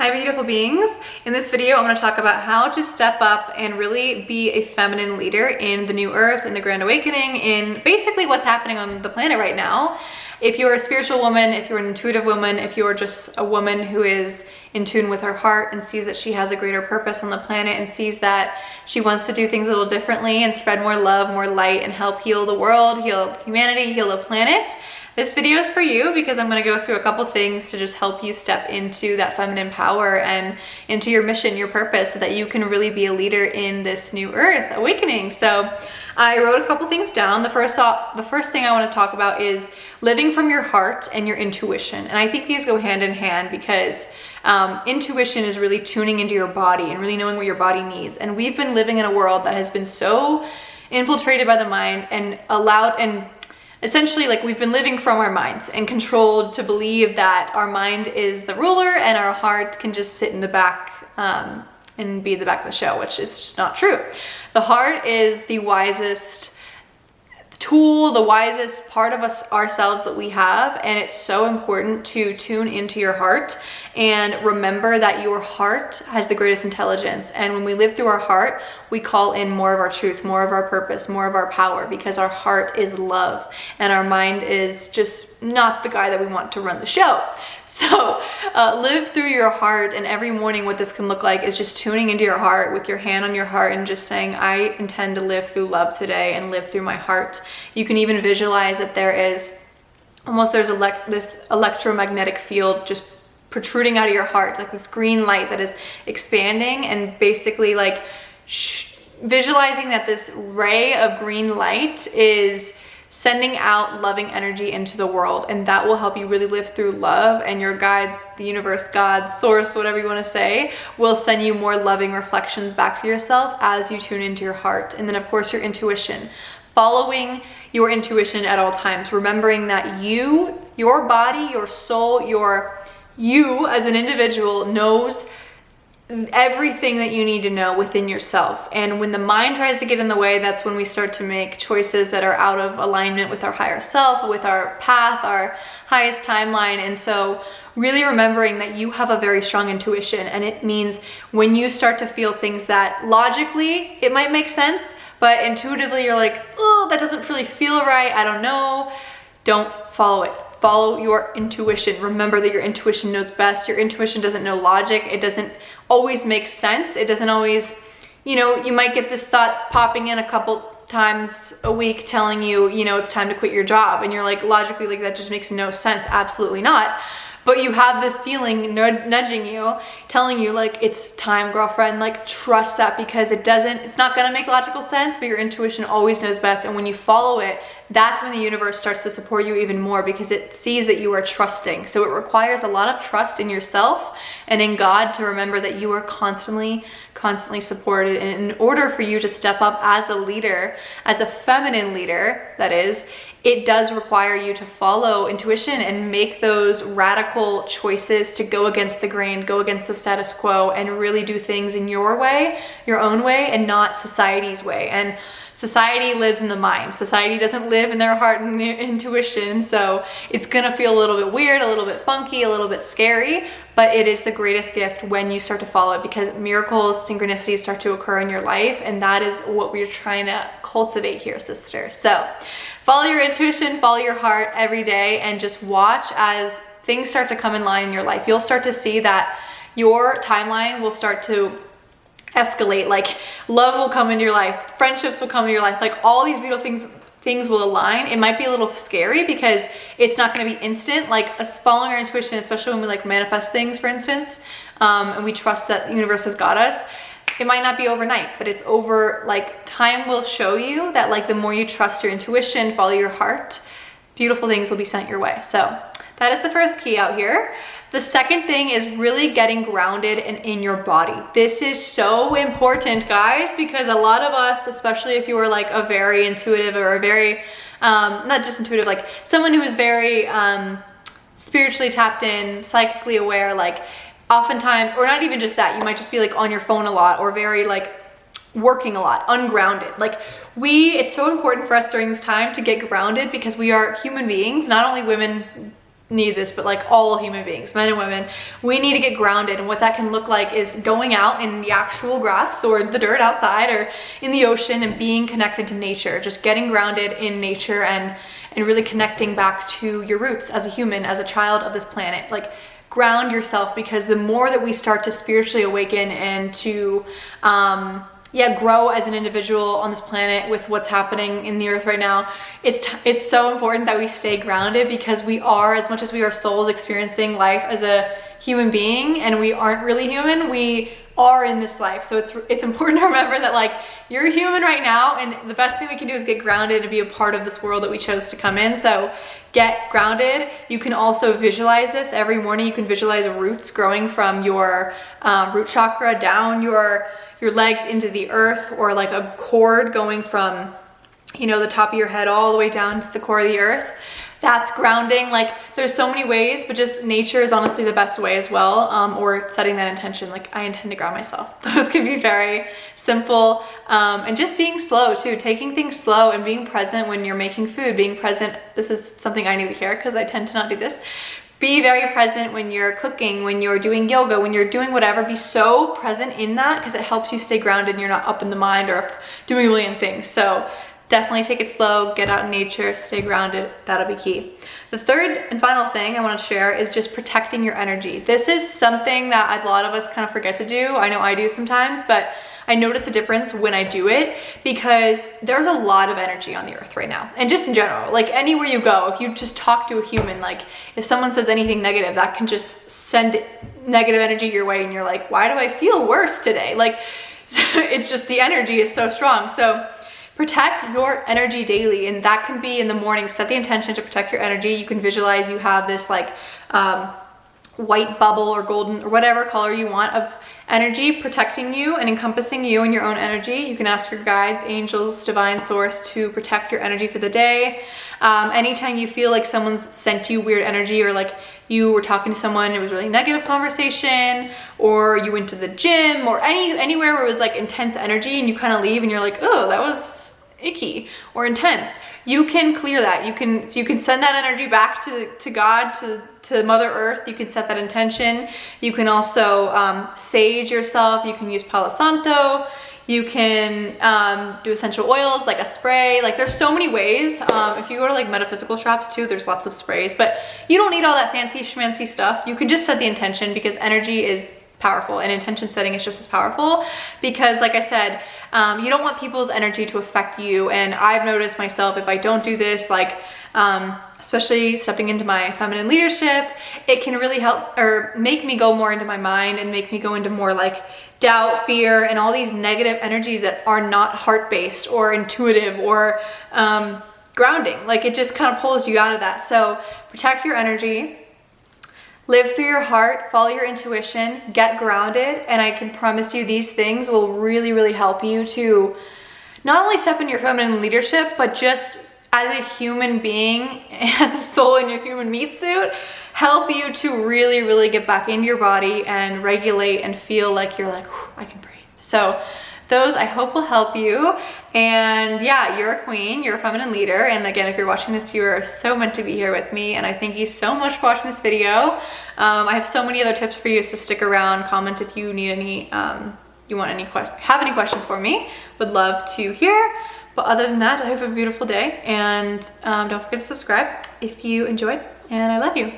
Hi beautiful beings. In this video I'm going to talk about how to step up and really be a feminine leader in the new earth, in the grand awakening, in basically what's happening on the planet right now. If you're a spiritual woman, if you're an intuitive woman, if you're just a woman who is in tune with her heart and sees that she has a greater purpose on the planet and sees that she wants to do things a little differently and spread more love, more light, and help heal the world, heal humanity, heal the planet, this video is for you because I'm going to go through a couple things to just help you step into that feminine power and into your mission, your purpose, so that you can really be a leader in this new earth awakening. So I wrote a couple things down. The first thing I want to talk about is living from your heart and your intuition. And I think these go hand in hand because intuition is really tuning into your body and really knowing what your body needs. And we've been living in a world that has been so infiltrated by the mind and essentially, like, we've been living from our minds and controlled to believe that our mind is the ruler and our heart can just sit in the back and be the back of the show, which is just not true. The heart is the wisest tool, the wisest part of ourselves that we have, and it's so important to tune into your heart and remember that your heart has the greatest intelligence. And when we live through our heart, we call in more of our truth, more of our purpose, more of our power, because our heart is love and our mind is just not the guy that we want to run the show. So live through your heart, and every morning what this can look like is just tuning into your heart with your hand on your heart and just saying, I intend to live through love today and live through my heart. You can even visualize that there's this electromagnetic field just protruding out of your heart, like this green light that is expanding, and basically like visualizing that this ray of green light is sending out loving energy into the world, and that will help you really live through love, and your guides, the universe, God, source, whatever you want to say, will send you more loving reflections back to yourself as you tune into your heart. And then of course your intuition, following your intuition at all times, remembering that your body, your soul, you as an individual knows everything that you need to know within yourself. And when the mind tries to get in the way, that's when we start to make choices that are out of alignment with our higher self, with our path, our highest timeline. And so really remembering that you have a very strong intuition, and it means when you start to feel things that logically it might make sense, but intuitively you're like, oh, that doesn't really feel right, I don't know, don't follow it. Follow your intuition. Remember that your intuition knows best. Your intuition doesn't know logic. It doesn't always make sense. It doesn't always, you might get this thought popping in a couple times a week telling you, it's time to quit your job. And you're like, logically, like, that just makes no sense. Absolutely not. But you have this feeling nudging you, telling you, like, it's time, girlfriend, like, trust that, because it's not gonna make logical sense, but your intuition always knows best. And when you follow it, that's when the universe starts to support you even more, because it sees that you are trusting. So it requires a lot of trust in yourself and in God to remember that you are constantly supported. And in order for you to step up as a leader, as a feminine leader, that is, it does require you to follow intuition and make those radical choices to go against the grain, go against the status quo, and really do things in your way, your own way, and not society's way. And society lives in the mind. Society doesn't live in their heart and their intuition. So it's gonna feel a little bit weird, a little bit funky, a little bit scary, but it is the greatest gift when you start to follow it, because miracles, synchronicities start to occur in your life. And that is what we're trying to cultivate here, sister. So follow your intuition, follow your heart every day, and just watch as things start to come in line in your life. You'll start to see that your timeline will start to escalate. Like, love will come into your life, friendships will come into your life, like all these beautiful things will align. It might be a little scary because it's not going to be instant, like us following our intuition, especially when we like manifest things, for instance, and we trust that the universe has got us. It might not be overnight, but it's over, like, time will show you that, like, the more you trust your intuition, follow your heart, beautiful things will be sent your way. So that is the first key out here. The second thing is really getting grounded and in your body. This is so important, guys, because a lot of us, especially if you are like a very intuitive or a very, not just intuitive, like someone who is very spiritually tapped in, psychically aware, like oftentimes, or not even just that, you might just be like on your phone a lot or very like working a lot, ungrounded. Like it's so important for us during this time to get grounded, because we are human beings, not only women need this, but like all human beings, men and women, we need to get grounded. And what that can look like is going out in the actual grass or the dirt outside or in the ocean and being connected to nature, just getting grounded in nature and really connecting back to your roots as a human, as a child of this planet. Like, ground yourself, because the more that we start to spiritually awaken and to grow as an individual on this planet with what's happening in the earth right now, it's so important that we stay grounded, because we are, as much as we are souls experiencing life as a human being, and we aren't really human, we are in this life. So it's important to remember that, like, you're human right now, and the best thing we can do is get grounded and be a part of this world that we chose to come in. So get grounded. You can also visualize this every morning. You can visualize roots growing from your root chakra down your legs into the earth, or like a cord going from, you know, the top of your head all the way down to the core of the earth. That's grounding. Like, there's so many ways, but just nature is honestly the best way as well. Or setting that intention, like, I intend to ground myself. Those can be very simple. And just being slow too, taking things slow and being present when you're making food, being present. This is something I need to hear, because I tend to not do this. Be very present when you're cooking, when you're doing yoga, when you're doing whatever. Be so present in that, because it helps you stay grounded and you're not up in the mind or up doing a million things. So definitely take it slow, get out in nature, stay grounded. That'll be key. The third and final thing I want to share is just protecting your energy. This is something that a lot of us kind of forget to do. I know I do sometimes, but I notice a difference when I do it, because there's a lot of energy on the earth right now. And just in general, like, anywhere you go, if you just talk to a human, like, if someone says anything negative, that can just send negative energy your way, and you're like, why do I feel worse today? Like, so it's just, the energy is so strong. So protect your energy daily, and that can be in the morning. Set the intention to protect your energy. You can visualize you have this like white bubble or golden or whatever color you want of energy protecting you and encompassing you and your own energy. You can ask your guides, angels, divine source to protect your energy for the day. Anytime you feel like someone's sent you weird energy, or like you were talking to someone, it was really negative conversation, or you went to the gym, or anywhere where it was like intense energy, and you kind of leave and you're like, oh, that was icky or intense, you can clear that. You can send that energy back to God, to Mother Earth. You can set that intention. You can also sage yourself. You can use Palo Santo. You can do essential oils, like a spray. Like, there's so many ways. If you go to like metaphysical shops too, there's lots of sprays, but you don't need all that fancy schmancy stuff. You can just set the intention, because energy is powerful, and intention setting is just as powerful, because like I said, you don't want people's energy to affect you. And I've noticed myself, if I don't do this, like especially stepping into my feminine leadership, it can really help or make me go more into my mind, and make me go into more like doubt, fear, and all these negative energies that are not heart-based or intuitive or grounding. Like, it just kind of pulls you out of that. So protect your energy. Live through your heart, follow your intuition, get grounded, and I can promise you these things will really, really help you to not only step into your feminine leadership, but just as a human being, as a soul in your human meat suit, help you to really, really get back into your body and regulate and feel like you're like, I can breathe. So those I hope will help you. And yeah, you're a queen, you're a feminine leader. And again, if you're watching this, you are so meant to be here with me. And I thank you so much for watching this video. I have so many other tips for you, so stick around, comment if you need any, have any questions for me. Would love to hear. But other than that, I hope you have a beautiful day. And don't forget to subscribe if you enjoyed, and I love you.